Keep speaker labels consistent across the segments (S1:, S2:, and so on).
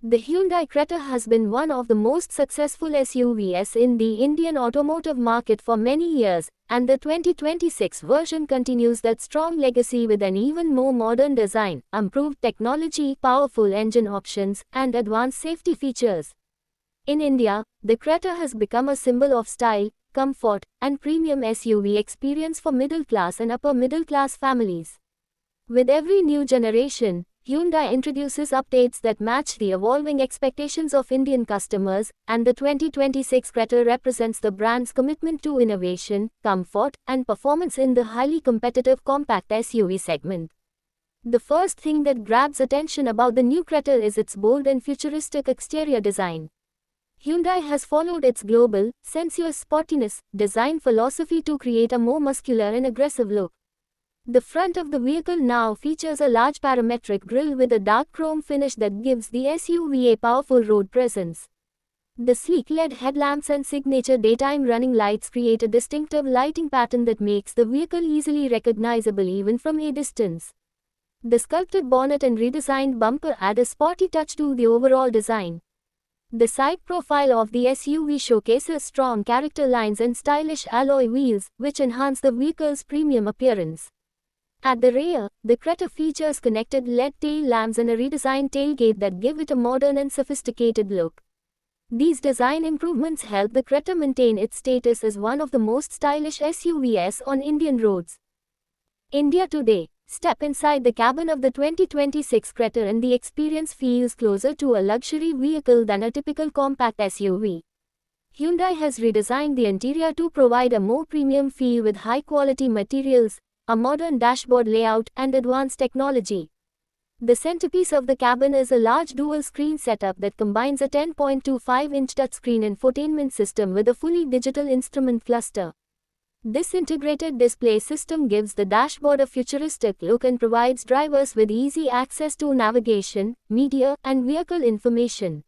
S1: The Hyundai Creta has been one of the most successful SUVs in the Indian automotive market for many years, and the 2026 version continues that strong legacy with an even more modern design, improved technology, powerful engine options, and advanced safety features. In India, the Creta has become a symbol of style, comfort, and premium SUV experience for middle-class and upper-middle-class families. With every new generation, Hyundai introduces updates that match the evolving expectations of Indian customers, and the 2026 Creta represents the brand's commitment to innovation, comfort, and performance in the highly competitive compact SUV segment. The first thing that grabs attention about the new Creta is its bold and futuristic exterior design. Hyundai has followed its global, sensuous sportiness design philosophy to create a more muscular and aggressive look. The front of the vehicle now features a large parametric grille with a dark chrome finish that gives the SUV a powerful road presence. The sleek LED headlamps and signature daytime running lights create a distinctive lighting pattern that makes the vehicle easily recognizable even from a distance. The sculpted bonnet and redesigned bumper add a sporty touch to the overall design. The side profile of the SUV showcases strong character lines and stylish alloy wheels, which enhance the vehicle's premium appearance. At the rear, the Creta features connected LED tail lamps and a redesigned tailgate that give it a modern and sophisticated look. These design improvements help the Creta maintain its status as one of the most stylish SUVs on Indian roads. India Today. Step inside the cabin of the 2026 Creta and the experience feels closer to a luxury vehicle than a typical compact SUV. Hyundai has redesigned the interior to provide a more premium feel with high-quality materials, a modern dashboard layout, and advanced technology. The centerpiece of the cabin is a large dual-screen setup that combines a 10.25-inch touchscreen infotainment system with a fully digital instrument cluster. This integrated display system gives the dashboard a futuristic look and provides drivers with easy access to navigation, media, and vehicle information.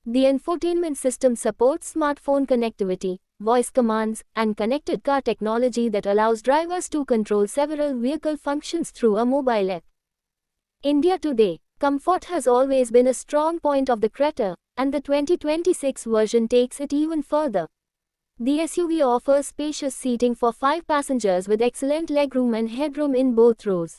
S1: The infotainment system supports smartphone connectivity, voice commands, and connected car technology that allows drivers to control several vehicle functions through a mobile app. India Today. Comfort has always been a strong point of the Creta, and the 2026 version takes it even further. The SUV offers spacious seating for 5 passengers with excellent legroom and headroom in both rows.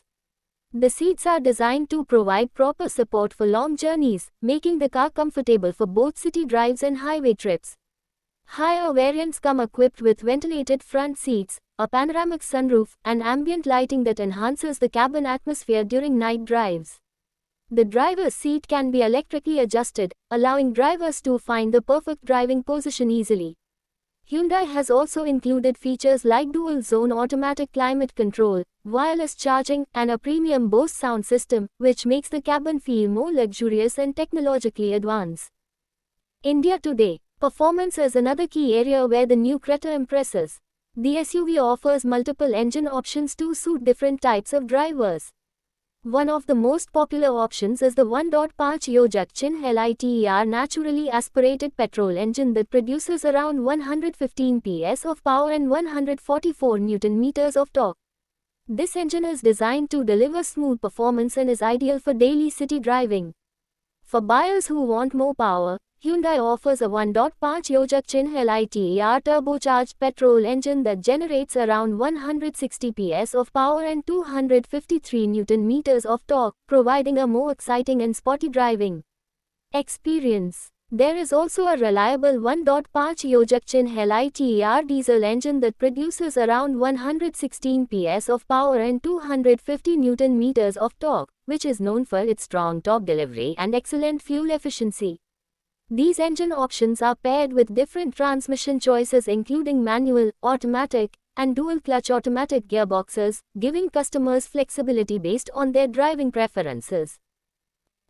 S1: The seats are designed to provide proper support for long journeys, making the car comfortable for both city drives and highway trips. Higher variants come equipped with ventilated front seats, a panoramic sunroof, and ambient lighting that enhances the cabin atmosphere during night drives. The driver's seat can be electrically adjusted, allowing drivers to find the perfect driving position easily. Hyundai has also included features like dual-zone automatic climate control, wireless charging, and a premium Bose sound system, which makes the cabin feel more luxurious and technologically advanced. India Today. Performance is another key area where the new Creta impresses. The SUV offers multiple engine options to suit different types of drivers. One of the most popular options is the 1.5 Yojaktchin LITER naturally aspirated petrol engine that produces around 115 PS of power and 144 Nm of torque. This engine is designed to deliver smooth performance and is ideal for daily city driving. For buyers who want more power, Hyundai offers a 1.5 Yojaktchin LITER turbocharged petrol engine that generates around 160 PS of power and 253 Nm of torque, providing a more exciting and sporty driving experience. There is also a reliable 1.5 Yojaktchin LITER diesel engine that produces around 116 PS of power and 250 Nm of torque, which is known for its strong torque delivery and excellent fuel efficiency. These engine options are paired with different transmission choices including manual, automatic, and dual-clutch automatic gearboxes, giving customers flexibility based on their driving preferences.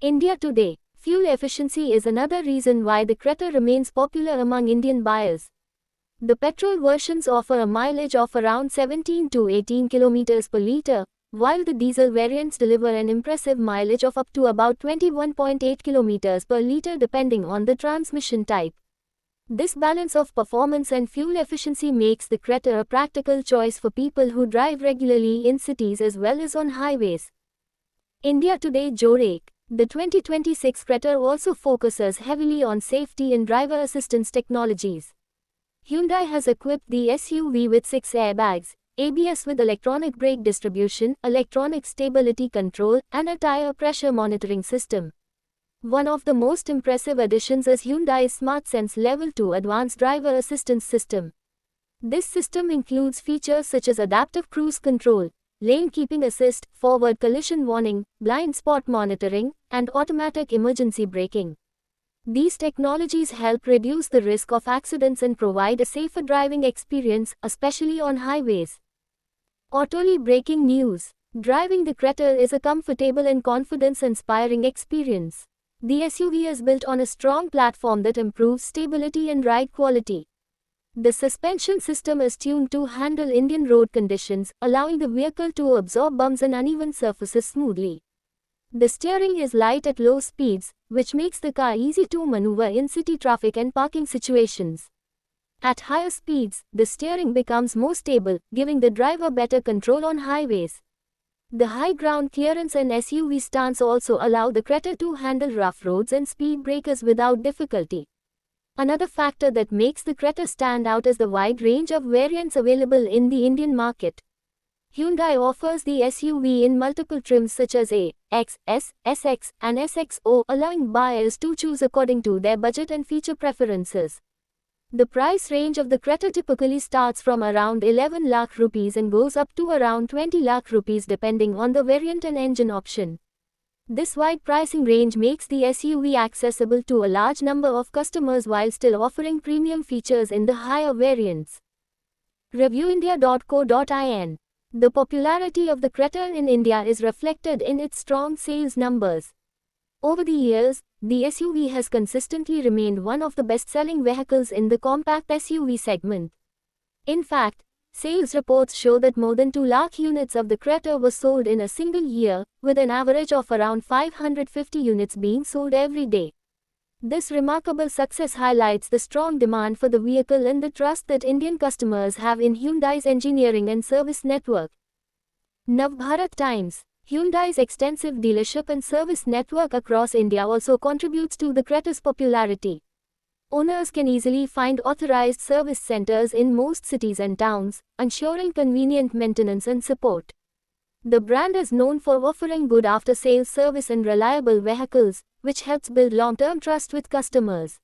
S1: India Today. Fuel efficiency is another reason why the Creta remains popular among Indian buyers. The petrol versions offer a mileage of around 17 to 18 km per liter, while the diesel variants deliver an impressive mileage of up to about 21.8 km per liter depending on the transmission type. This balance of performance and fuel efficiency makes the Creta a practical choice for people who drive regularly in cities as well as on highways. India Today. Joerake. The 2026 Creta also focuses heavily on safety and driver assistance technologies. Hyundai has equipped the SUV with 6 airbags, ABS with electronic brake distribution, electronic stability control, and a tire pressure monitoring system. One of the most impressive additions is Hyundai's SmartSense Level 2 advanced driver assistance system. This system includes features such as adaptive cruise control, lane keeping assist, forward collision warning, blind spot monitoring, and automatic emergency braking. These technologies help reduce the risk of accidents and provide a safer driving experience, especially on highways. Autoly breaking news. Driving the Creta is a comfortable and confidence-inspiring experience. The SUV is built on a strong platform that improves stability and ride quality. The suspension system is tuned to handle Indian road conditions, allowing the vehicle to absorb bumps and uneven surfaces smoothly. The steering is light at low speeds, which makes the car easy to maneuver in city traffic and parking situations. At higher speeds, the steering becomes more stable, giving the driver better control on highways. The high ground clearance and SUV stance also allow the Creta to handle rough roads and speed breakers without difficulty. Another factor that makes the Creta stand out is the wide range of variants available in the Indian market. Hyundai offers the SUV in multiple trims such as A, X, S, SX, and SXO, allowing buyers to choose according to their budget and feature preferences. The price range of the Creta typically starts from around 11 lakh rupees and goes up to around 20 lakh rupees depending on the variant and engine option. This wide pricing range makes the SUV accessible to a large number of customers while still offering premium features in the higher variants. ReviewIndia.co.in. The popularity of the Creta in India is reflected in its strong sales numbers. Over the years, the SUV has consistently remained one of the best-selling vehicles in the compact SUV segment. In fact, sales reports show that more than 2 lakh units of the Creta were sold in a single year, with an average of around 550 units being sold every day. This remarkable success highlights the strong demand for the vehicle and the trust that Indian customers have in Hyundai's engineering and service network. Navbharat Times. Hyundai's extensive dealership and service network across India also contributes to the Creta's popularity. Owners can easily find authorized service centers in most cities and towns, ensuring convenient maintenance and support. The brand is known for offering good after-sales service and reliable vehicles, which helps build long-term trust with customers.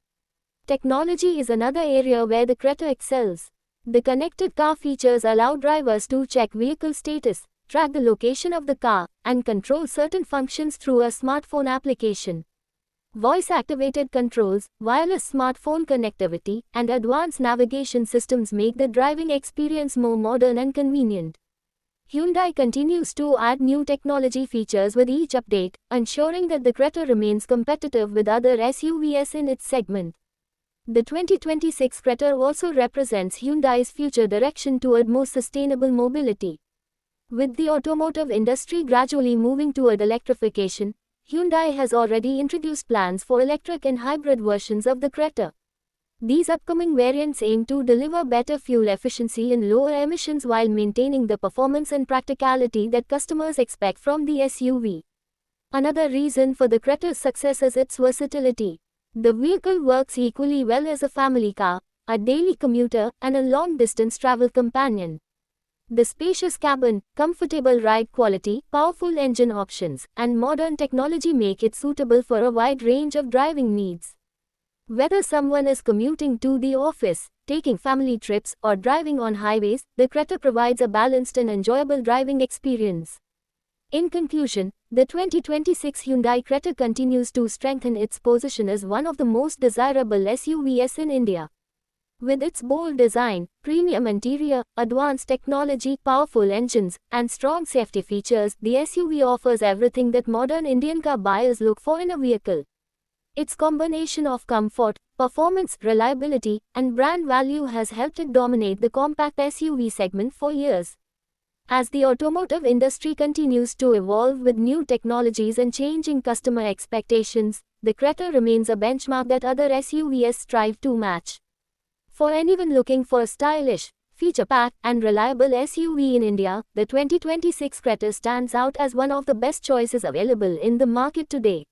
S1: Technology is another area where the Creta excels. The connected car features allow drivers to check vehicle status, track the location of the car, and control certain functions through a smartphone application. Voice-activated controls, wireless smartphone connectivity, and advanced navigation systems make the driving experience more modern and convenient. Hyundai continues to add new technology features with each update, ensuring that the Creta remains competitive with other SUVs in its segment. The 2026 Creta also represents Hyundai's future direction toward more sustainable mobility. With the automotive industry gradually moving toward electrification, Hyundai has already introduced plans for electric and hybrid versions of the Creta. These upcoming variants aim to deliver better fuel efficiency and lower emissions while maintaining the performance and practicality that customers expect from the SUV. Another reason for the Creta's success is its versatility. The vehicle works equally well as a family car, a daily commuter, and a long-distance travel companion. The spacious cabin, comfortable ride quality, powerful engine options, and modern technology make it suitable for a wide range of driving needs. Whether someone is commuting to the office, taking family trips, or driving on highways, the Creta provides a balanced and enjoyable driving experience. In conclusion, the 2026 Hyundai Creta continues to strengthen its position as one of the most desirable SUVs in India. With its bold design, premium interior, advanced technology, powerful engines, and strong safety features, the SUV offers everything that modern Indian car buyers look for in a vehicle. Its combination of comfort, performance, reliability, and brand value has helped it dominate the compact SUV segment for years. As the automotive industry continues to evolve with new technologies and changing customer expectations, the Creta remains a benchmark that other SUVs strive to match. For anyone looking for a stylish, feature-packed, and reliable SUV in India, the 2026 Creta stands out as one of the best choices available in the market today.